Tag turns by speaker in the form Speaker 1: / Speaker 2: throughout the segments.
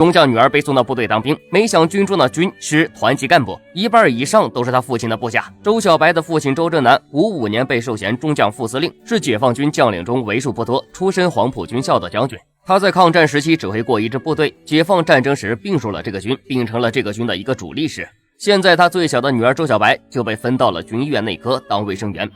Speaker 1: 中将女儿被送到部队当兵，没想军中的军师团级干部一半以上都是他父亲的部下。周小白的父亲周震南55年被授衔中将副司令，是解放军将领中为数不多出身黄埔军校的将军。他在抗战时期指挥过一支部队，解放战争时并入了这个军，并成了这个军的一个主力师。现在他最小的女儿周小白就被分到了军医院内科当卫生员。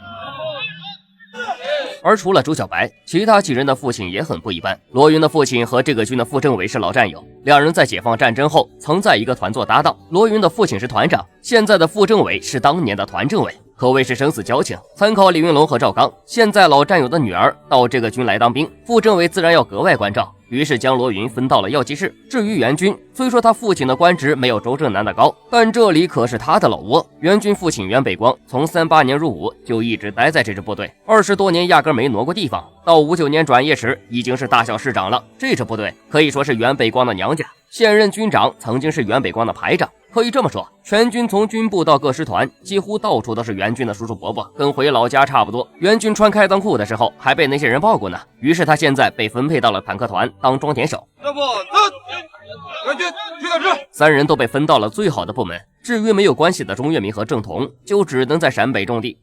Speaker 1: 而除了周小白，其他几人的父亲也很不一般。罗云的父亲和这个军的副政委是老战友，两人在解放战争后曾在一个团做搭档。罗云的父亲是团长，现在的副政委是当年的团政委，可谓是生死交情。参考李云龙和赵刚，现在老战友的女儿到这个军来当兵，副政委自然要格外关照，于是将罗云分到了药剂室。至于袁军，虽说他父亲的官职没有周震南的高，但这里可是他的老窝。袁军父亲袁北光从38年入伍就一直待在这支部队，20多年压根没挪过地方，到59年转业时已经是大校师长了。这支部队可以说是袁北光的娘家，现任军长曾经是袁北光的排长。可以这么说，全军从军部到各师团，几乎到处都是袁军的叔叔伯伯，跟回老家差不多。袁军穿开裆裤的时候还被那些人抱过呢，于是他现在被分配到了坦克团当装填手。
Speaker 2: 袁军去哪去？
Speaker 1: 三人都被分到了最好的部门，至于没有关系的钟跃民和郑彤，就只能在陕北种地。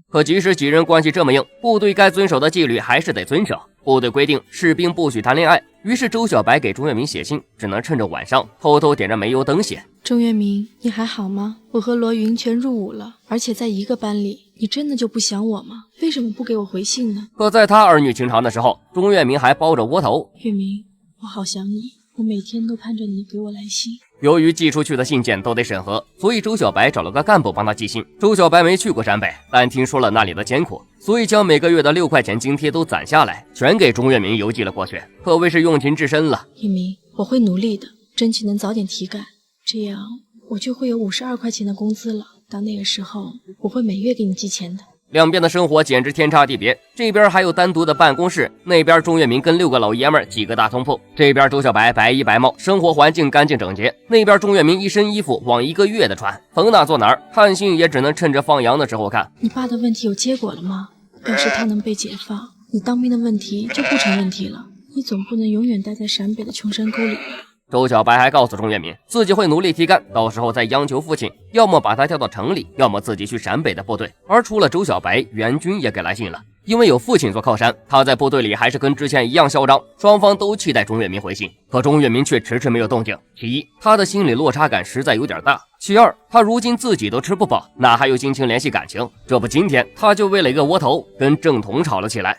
Speaker 1: 可即使几人关系这么硬，部队该遵守的纪律还是得遵守。部队规定士兵不许谈恋爱，于是周小白给钟跃民写信，只能趁着晚上偷偷点着煤油灯写。
Speaker 3: 钟跃民，你还好吗？我和罗云全入伍了，而且在一个班里，你真的就不想我吗？为什么不给我回信呢？
Speaker 1: 可在他儿女情长的时候，钟跃民还包着窝头。
Speaker 3: 跃民，我好想你，我每天都盼着你给我来信。
Speaker 1: 由于寄出去的信件都得审核，所以周小白找了个干部帮他寄信。周小白没去过陕北，但听说了那里的艰苦，所以将每个月的6块钱津贴都攒下来，全给钟跃民邮寄了过去，可谓是用情至深了。
Speaker 3: 跃民，我会努力的，争取能早点提干，这样我就会有52块钱的工资了。到那个时候，我会每月给你寄钱的。
Speaker 1: 两边的生活简直天差地别，这边还有单独的办公室，那边钟跃民跟6个老爷们儿几个大通铺，这边周小白白衣白帽，生活环境干净整洁，那边钟跃民一身衣服往1个月的穿，逢哪坐哪儿，看信也只能趁着放羊的时候看。
Speaker 3: 你爸的问题有结果了吗？要是他能被解放，你当兵的问题就不成问题了。你总不能永远待在陕北的穷山沟里吧？
Speaker 1: 周小白还告诉钟跃民，自己会努力提干，到时候再央求父亲，要么把他调到城里，要么自己去陕北的部队。而除了周小白，袁军也给来信了，因为有父亲做靠山，他在部队里还是跟之前一样嚣张。双方都期待钟跃民回信，可钟跃民却迟迟没有动静。其一，他的心理落差感实在有点大；其二，他如今自己都吃不饱，哪还有心情联系感情？这不，今天他就为了一个窝头跟郑彤吵了起来。